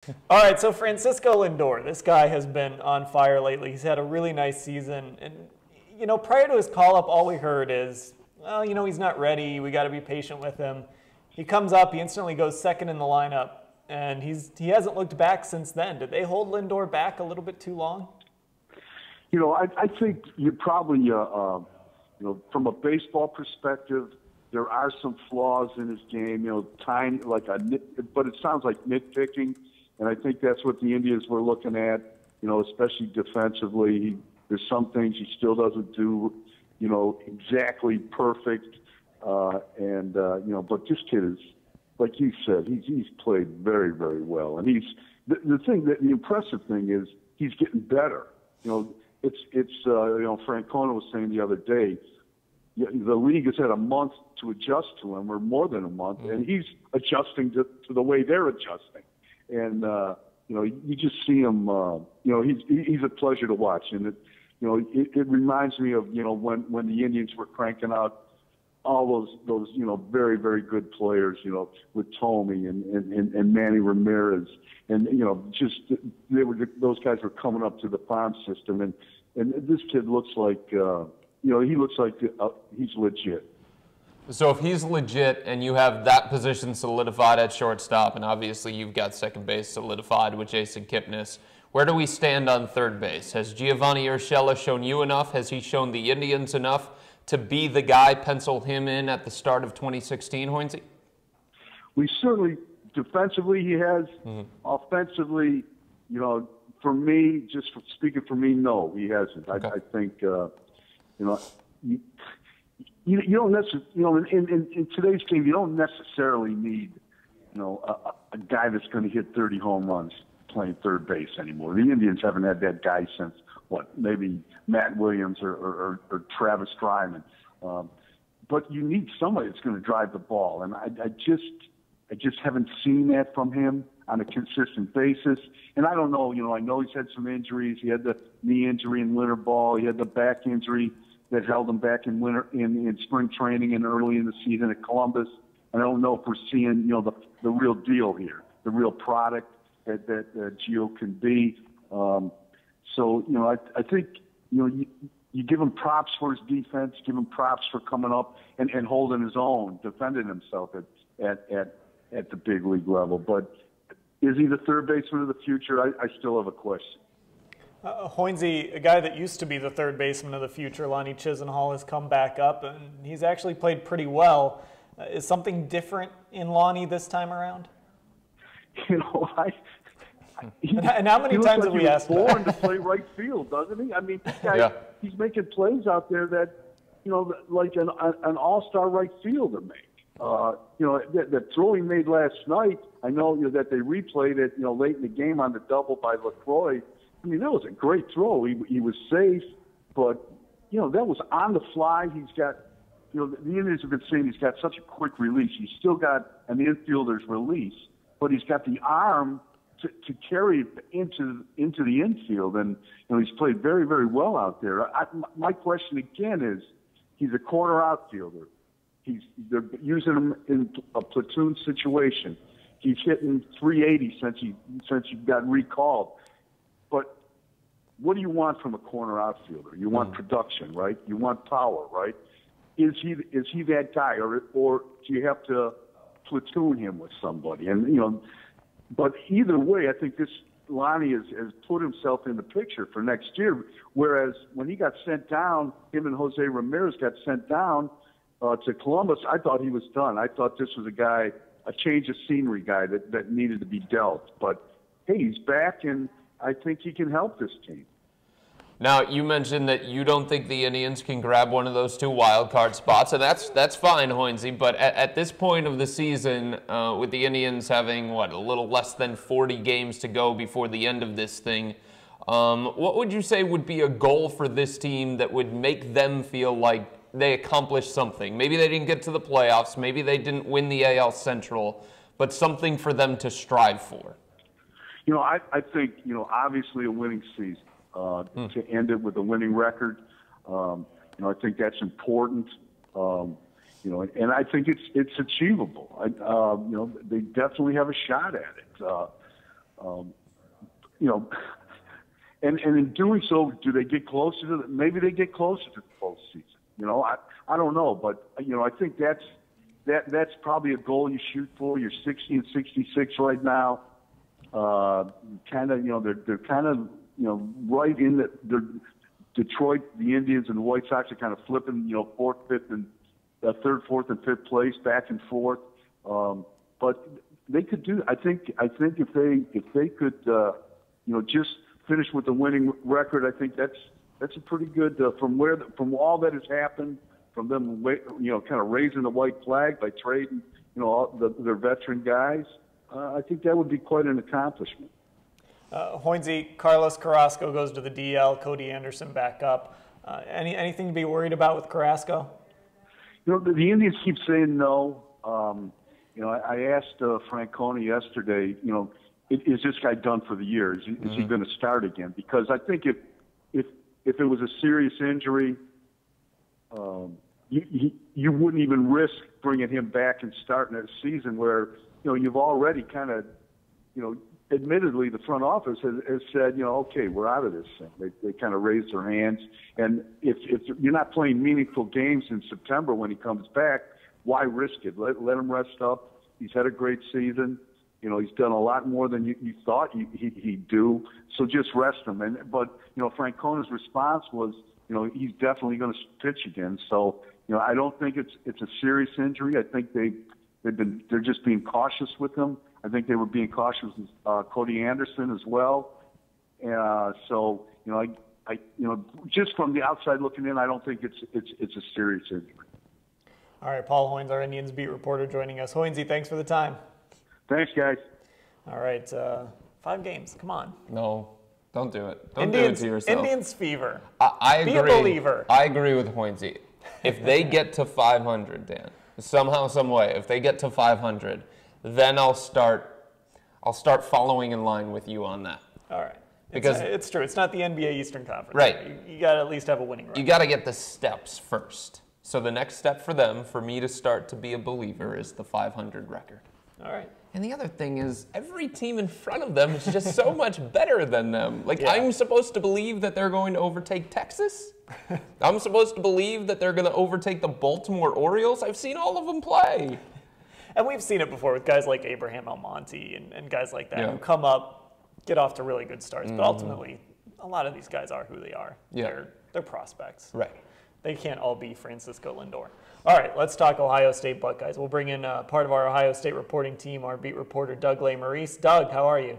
All right, so Francisco Lindor, this guy has been on fire lately. He's had a really nice season. And, prior to his call-up, all we heard is, well, he's not ready. We got to be patient with him. He comes up, he instantly goes second in the lineup, and he hasn't looked back since then. Did they hold Lindor back a little bit too long? I think you probably, from a baseball perspective, there are some flaws in his game, tiny, but it sounds like nitpicking. And I think that's what the Indians were looking at, especially defensively. There's some things he still doesn't do, exactly perfect. But this kid is, like you said, he's played very, very well. And the impressive thing is he's getting better. Francona was saying the other day, the league has had a month to adjust to him, or more than a month, and he's adjusting to the way they're adjusting. And you just see him. He's a pleasure to watch, and it reminds me of when the Indians were cranking out all those very, very good players, with Tomey and Manny Ramirez, and those guys were coming up to the farm system, and this kid looks like he looks like he's legit. So if he's legit and you have that position solidified at shortstop, and obviously you've got second base solidified with Jason Kipnis, where do we stand on third base? Has Giovanni Urshela shown you enough? Has he shown the Indians enough to be the guy, pencil him in at the start of 2016, Hoynes? We certainly, defensively he has. Offensively, for me, speaking for me, no, he hasn't. Okay. I think, you don't necessarily, in today's game, you don't necessarily need, a guy that's going to hit 30 home runs playing third base anymore. The Indians haven't had that guy since, maybe Matt Williams or Travis Tryman. But you need somebody that's going to drive the ball. And I just haven't seen that from him on a consistent basis. And I don't know, I know he's had some injuries. He had the knee injury in winter ball. He had the back injury that held him back in spring training and early in the season at Columbus. And I don't know if we're seeing, the real deal here, the real product that Gio can be. I think, you give him props for his defense, give him props for coming up and holding his own, defending himself at the big league level. But is he the third baseman of the future? I still have a question. Hoynes, a guy that used to be the third baseman of the future, Lonnie Chisenhall, has come back up, and he's actually played pretty well. Is something different in Lonnie this time around? And how many times have we asked him? He's born to play right field, doesn't he? I mean, he's making plays out there that, like an all-star right fielder makes. That throw he made last night, I know that they replayed it, late in the game on the double by LaCroix. I mean, that was a great throw. He was safe, but, that was on the fly. He's got, the Indians have been saying he's got such a quick release. He's still got an infielder's release, but he's got the arm to carry it into the infield. And, he's played very, very well out there. My question again is, he's a corner outfielder. They're using him in a platoon situation. He's hitting 380 since he got recalled. But what do you want from a corner outfielder? You want production, right? You want power, right? Is he that guy, or do you have to platoon him with somebody? And but either way, I think this Lonnie has put himself in the picture for next year. Whereas when he got sent down, him and Jose Ramirez got sent down to Columbus, I thought he was done. I thought this was a change of scenery guy that needed to be dealt. But hey, he's back, and I think he can help this team. Now, you mentioned that you don't think the Indians can grab one of those two wild card spots, and that's fine, Hoynes. But at this point of the season, with the Indians having, a little less than 40 games to go before the end of this thing, what would you say would be a goal for this team that would make them feel like they accomplished something? Maybe they didn't get to the playoffs, maybe they didn't win the AL Central, but something for them to strive for. I think, obviously a winning season. To end it with a winning record, I think that's important. And I think it's achievable. They definitely have a shot at it. You know, and in doing so, do they get closer to maybe they get closer to the postseason? You know, I don't know, but you know, I think that's probably a goal you shoot for. You're 60 and 66 right now. Kind of, you know, they're kind of, you know, right in the Detroit, the Indians, and the White Sox are kind of flipping, you know, fourth, fifth, and third, fourth, and fifth place back and forth. But they could do. I think if they could, you know, just finish with the winning record, I think that's a pretty good from all that has happened, from them, you know, kind of raising the white flag by trading, you know, all their veteran guys. I think that would be quite an accomplishment. Hoynes, Carlos Carrasco goes to the DL. Cody Anderson back up. Anything to be worried about with Carrasco? You know, the Indians keep saying no. You know, I asked Francona yesterday, you know, is this guy done for the year? Is he going to start again? Because I think if it was a serious injury, you wouldn't even risk bringing him back and starting a season where, you know, you've already kind of, you know, admittedly the front office has said, you know, okay, we're out of this thing. They kind of raised their hands. And if you're not playing meaningful games in September when he comes back, why risk it? Let him rest up. He's had a great season. You know, he's done a lot more than you thought he'd do. So just rest him. But you know, Francona's response was, you know, he's definitely going to pitch again. So, you know, I don't think it's a serious injury. I think they're just being cautious with him. I think they were being cautious with Cody Anderson as well. So, you know, I you know, just from the outside looking in, I don't think it's a serious injury. All right, Paul Hoynes, our Indians beat reporter, joining us. Hoynesy, thanks for the time. Thanks, guys. All right, 5 games. Come on. No, don't do it. Don't Indians, do it to yourself. Indians fever. I agree. Be a believer. I agree with Hoynesy. If they get to 500, Dan, somehow, some way, if they get to 500, then I'll start following in line with you on that. All right. Because it's true. It's not the NBA Eastern Conference. Right. You got to at least have a winning record. You got to get the steps first. So the next step for them, for me to start to be a believer, is the 500 record. All right. And the other thing is, every team in front of them is just so much better than them. Like, yeah. I'm supposed to believe that they're going to overtake Texas? I'm supposed to believe that they're going to overtake the Baltimore Orioles? I've seen all of them play. And we've seen it before with guys like Abraham Almonte and guys like that who come up, get off to really good starts. But ultimately, a lot of these guys are who they are. Yeah. They're prospects. Right. They can't all be Francisco Lindor. All right, let's talk Ohio State Buckeyes. We'll bring in part of our Ohio State reporting team, our beat reporter, Doug Lesmerises. Doug, how are you?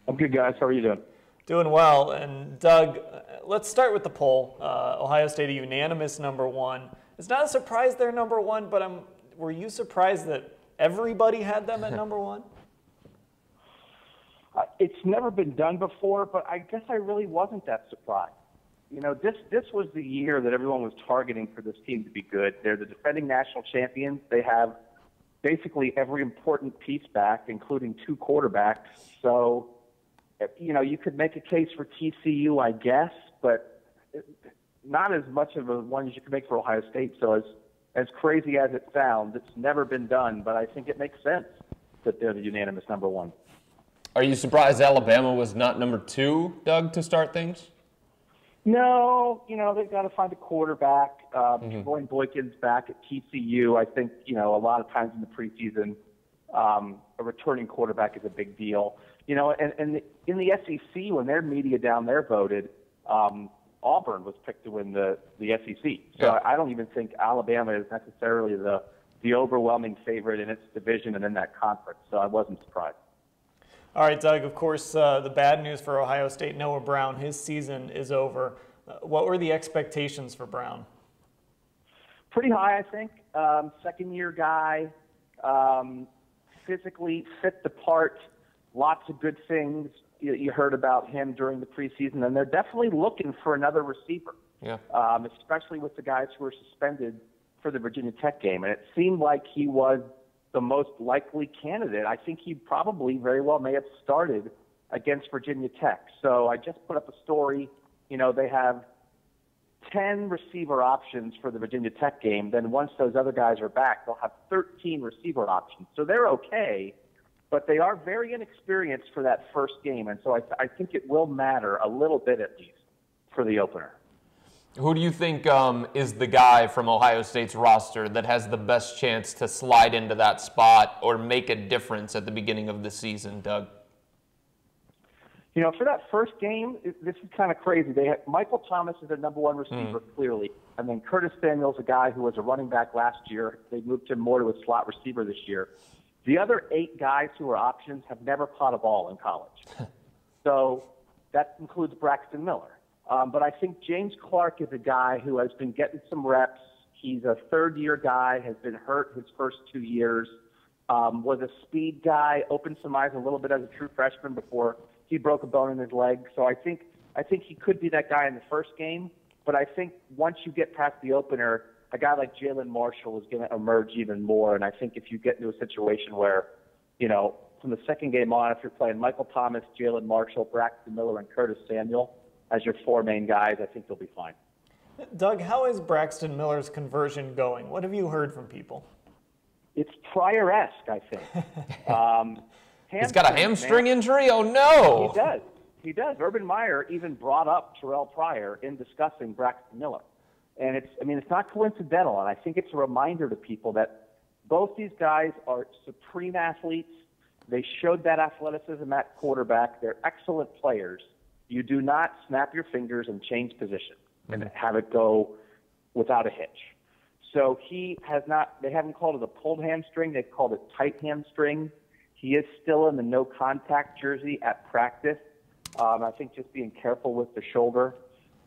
I'm good, guys. How are you doing? Doing well. And Doug, let's start with the poll. Ohio State a unanimous #1. It's not a surprise they're #1, but were you surprised that everybody had them at #1? It's never been done before, but I guess I really wasn't that surprised. You know, this was the year that everyone was targeting for this team to be good. They're the defending national champions. They have basically every important piece back, including 2 quarterbacks. So, you know, you could make a case for TCU, I guess, but not as much of a one as you could make for Ohio State. So as crazy as it sounds, it's never been done, but I think it makes sense that they're the unanimous #1. Are you surprised Alabama was not #2, Doug, to start things? No, you know, they've got to find a quarterback. Roy Boykin's back at TCU. I think, you know, a lot of times in the preseason, a returning quarterback is a big deal. You know, and in the SEC, when their media down there voted, Auburn was picked to win the SEC. So Yeah. I don't even think Alabama is necessarily the overwhelming favorite in its division and in that conference. So I wasn't surprised. All right, Doug, of course, the bad news for Ohio State, Noah Brown, his season is over. What were the expectations for Brown? Pretty high, I think. Second-year guy, physically fit the part, lots of good things you heard about him during the preseason, and they're definitely looking for another receiver, especially with the guys who were suspended for the Virginia Tech game. And it seemed like he was the most likely candidate. I think he probably very well may have started against Virginia Tech. So I just put up a story. You know, they have 10 receiver options for the Virginia Tech game. Then once those other guys are back, they'll have 13 receiver options. So they're okay. but they are very inexperienced for that first game, and so I think it will matter a little bit at least for the opener. Who do you think is the guy from Ohio State's roster that has the best chance to slide into that spot or make a difference at the beginning of the season, Doug? You know, for that first game, this is kind of crazy. Michael Thomas is their number one receiver, clearly, and then Curtis Samuel's a guy who was a running back last year. They moved him more to a slot receiver this year. The other 8 guys who are options have never caught a ball in college. So that includes Braxton Miller. But I think James Clark is a guy who has been getting some reps. He's a third-year guy, has been hurt his first 2 years, was a speed guy, opened some eyes a little bit as a true freshman before he broke a bone in his leg. So I think he could be that guy in the first game. But I think once you get past the opener, a guy like Jalen Marshall is going to emerge even more. And I think if you get into a situation where, you know, from the second game on, if you're playing Michael Thomas, Jalen Marshall, Braxton Miller, and Curtis Samuel as your 4 main guys, I think they'll be fine. Doug, how is Braxton Miller's conversion going? What have you heard from people? It's Pryor-esque, I think. He's got a hamstring injury? Oh, no. He does. Urban Meyer even brought up Terrell Pryor in discussing Braxton Miller. And it's not coincidental, and I think it's a reminder to people that both these guys are supreme athletes. They showed that athleticism at quarterback. They're excellent players. You do not snap your fingers and change position and have it go without a hitch. So they haven't called it a pulled hamstring. They've called it tight hamstring. He is still in the no contact jersey at practice. I think just being careful with the shoulder.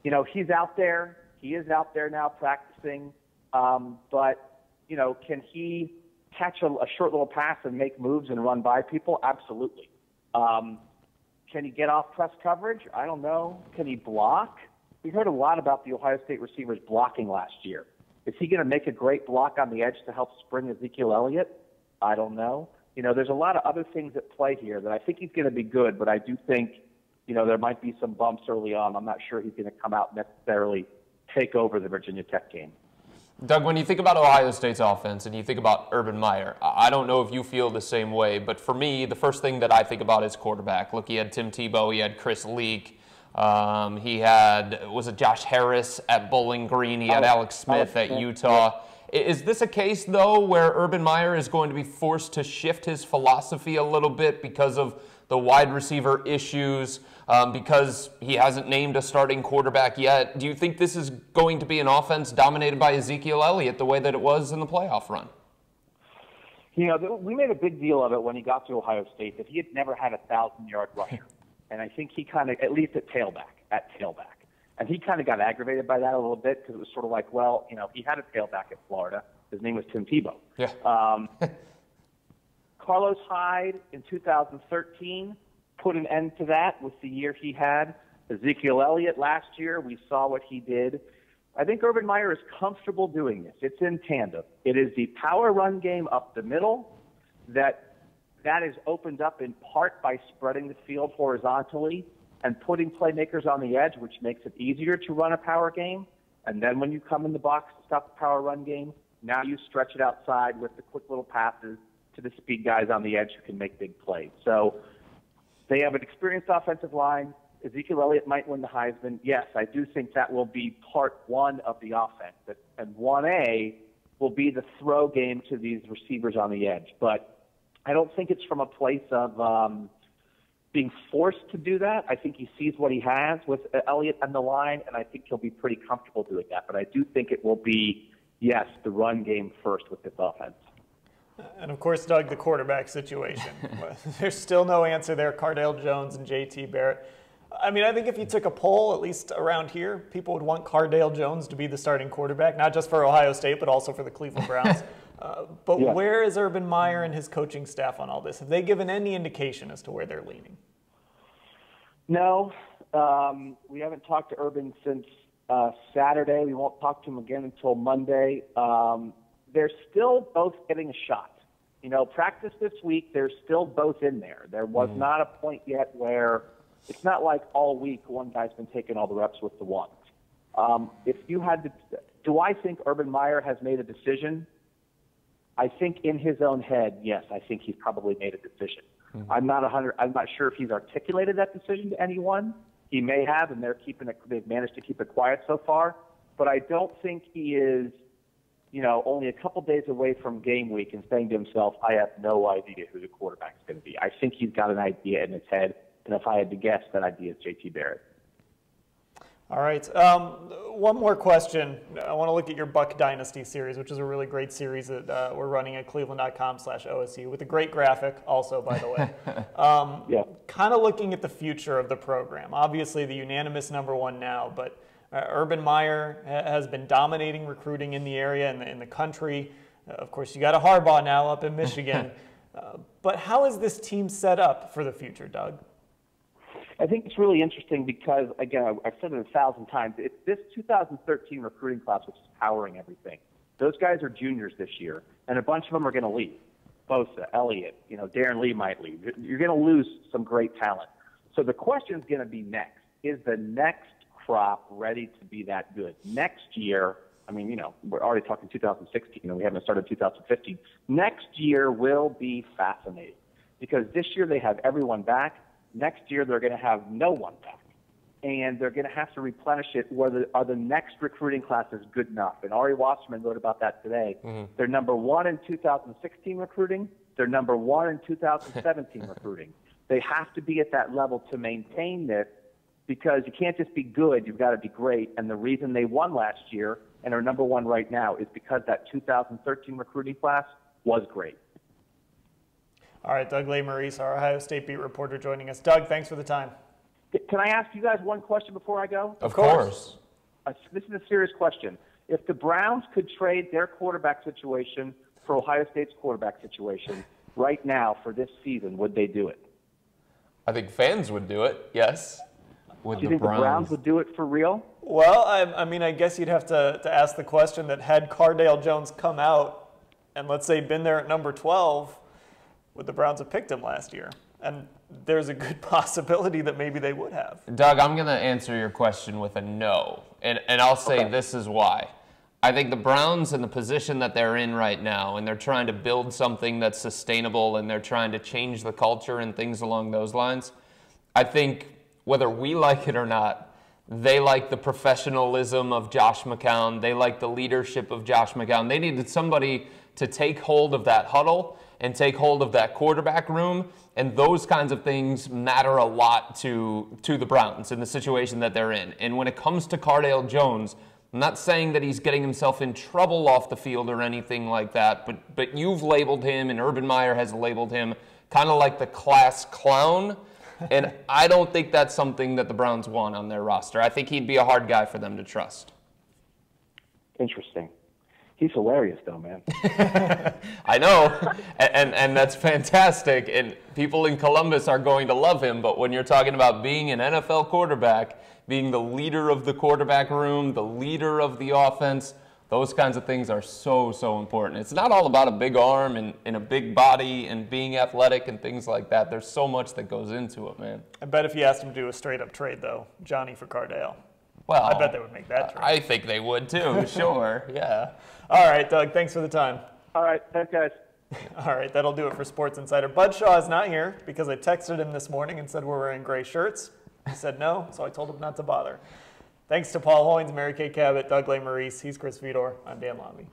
You know, he's out there. He is out there now practicing. But, you know, can he catch a short little pass and make moves and run by people? Absolutely. Can he get off press coverage? I don't know. Can he block? We heard a lot about the Ohio State receivers blocking last year. Is he going to make a great block on the edge to help spring Ezekiel Elliott? I don't know. You know, there's a lot of other things at play here that I think he's going to be good, but I do think, you know, there might be some bumps early on. I'm not sure he's going to come out necessarily take over the Virginia Tech game. Doug, when you think about Ohio State's offense and you think about Urban Meyer, I don't know if you feel the same way, but for me, the first thing that I think about is quarterback. Look, he had Tim Tebow, he had Chris Leak, he had, was it Josh Harris at Bowling Green, he had Alex Smith at Utah. Is this a case, though, where Urban Meyer is going to be forced to shift his philosophy a little bit because of the wide receiver issues, because he hasn't named a starting quarterback yet? Do you think this is going to be an offense dominated by Ezekiel Elliott the way that it was in the playoff run? You know, we made a big deal of it when he got to Ohio State that he had never had a 1,000-yard rusher. And I think he kind of, at least at tailback. And he kind of got aggravated by that a little bit because it was sort of like, well, you know, he had a tailback at Florida. His name was Tim Tebow. Yeah. Carlos Hyde in 2013 put an end to that with the year he had. Ezekiel Elliott last year, we saw what he did. I think Urban Meyer is comfortable doing this. It's in tandem. It is the power run game up the middle that is opened up in part by spreading the field horizontally and putting playmakers on the edge, which makes it easier to run a power game. And then when you come in the box to stop the power run game, now you stretch it outside with the quick little passes to the speed guys on the edge who can make big plays. So they have an experienced offensive line. Ezekiel Elliott might win the Heisman. Yes, I do think that will be part one of the offense. And 1A will be the throw game to these receivers on the edge. But I don't think it's from a place of being forced to do that. I think he sees what he has with Elliott and the line, and I think he'll be pretty comfortable doing that. But I do think it will be, yes, the run game first with this offense. And, of course, Doug, the quarterback situation. There's still no answer there. Cardale Jones and J.T. Barrett. I mean, I think if you took a poll, at least around here, people would want Cardale Jones to be the starting quarterback, not just for Ohio State, but also for the Cleveland Browns. But yeah. Where is Urban Meyer and his coaching staff on all this? Have they given any indication as to where they're leaning? No. We haven't talked to Urban since Saturday. We won't talk to him again until Monday. They're still both getting a shot. You know, practice this week, they're still both in there. There was not a point yet where it's not like all week one guy's been taking all the reps with the ones. If you had to, do I think Urban Meyer has made a decision? I think in his own head, yes, I think he's probably made a decision. Mm-hmm. I'm not sure if he's articulated that decision to anyone. He may have, and they've managed to keep it quiet so far. But I don't think he is, only a couple days away from game week and saying to himself, I have no idea who the quarterback is going to be. I think he's got an idea in his head, and if I had to guess, that idea is J.T. Barrett. All right. One more question. I want to look at your Buck Dynasty series, which is a really great series that we're running at cleveland.com/OSU with a great graphic also, by the way. Yeah. Kind of looking at the future of the program. Obviously, the unanimous #1 now, but Urban Meyer has been dominating recruiting in the area and in the country. Of course, you got a Harbaugh now up in Michigan. But how is this team set up for the future, Doug? I think it's really interesting because, again, I've said it 1,000 times, it's this 2013 recruiting class which is powering everything. Those guys are juniors this year, and a bunch of them are going to leave. Bosa, Elliott, Darren Lee might leave. You're going to lose some great talent. So the question is going to be next. Is the next crop ready to be that good? Next year, we're already talking 2016, and we haven't started 2015. Next year will be fascinating because this year they have everyone back. Next year, they're going to have no one back, and they're going to have to replenish it. Are the next recruiting classes good enough? And Ari Wasserman wrote about that today. Mm-hmm. They're #1 in 2016 recruiting. They're #1 in 2017 recruiting. They have to be at that level to maintain this because you can't just be good. You've got to be great. And the reason they won last year and are #1 right now is because that 2013 recruiting class was great. All right, Doug Lesmerises, our Ohio State beat reporter, joining us. Doug, thanks for the time. Can I ask you guys one question before I go? Of course. This is a serious question. If the Browns could trade their quarterback situation for Ohio State's quarterback situation right now for this season, would they do it? I think fans would do it, yes. Do you think the Browns would do it for real? Well, I guess you'd have to ask the question that had Cardale Jones come out and, let's say, been there at number 12, would the Browns have picked him last year? And there's a good possibility that maybe they would have. Doug, I'm going to answer your question with a no. And I'll say This is why. I think the Browns in the position that they're in right now, and they're trying to build something that's sustainable, and they're trying to change the culture and things along those lines, I think whether we like it or not, they like the professionalism of Josh McCown. They like the leadership of Josh McCown. They needed somebody to take hold of that huddle and take hold of that quarterback room, and those kinds of things matter a lot to the Browns in the situation that they're in. And when it comes to Cardale Jones, I'm not saying that he's getting himself in trouble off the field or anything like that, but you've labeled him, and Urban Meyer has labeled him, kind of like the class clown, and I don't think that's something that the Browns want on their roster. I think he'd be a hard guy for them to trust. Interesting. He's hilarious, though, man. I know, and that's fantastic, and people in Columbus are going to love him, but when you're talking about being an NFL quarterback, being the leader of the quarterback room, the leader of the offense, those kinds of things are so, so important. It's not all about a big arm and a big body and being athletic and things like that. There's so much that goes into it, man. I bet if you asked him to do a straight-up trade, though, Johnny for Cardale, well, I bet they would make that trade. I think they would, too, sure, yeah. All right, Doug, thanks for the time. All right, thanks, guys. All right, that'll do it for Sports Insider. Bud Shaw is not here because I texted him this morning and said we're wearing gray shirts. He said no, so I told him not to bother. Thanks to Paul Hoynes, Mary Kay Cabot, Doug Lesmerises. He's Chris Fedor. I'm Dan Labbe.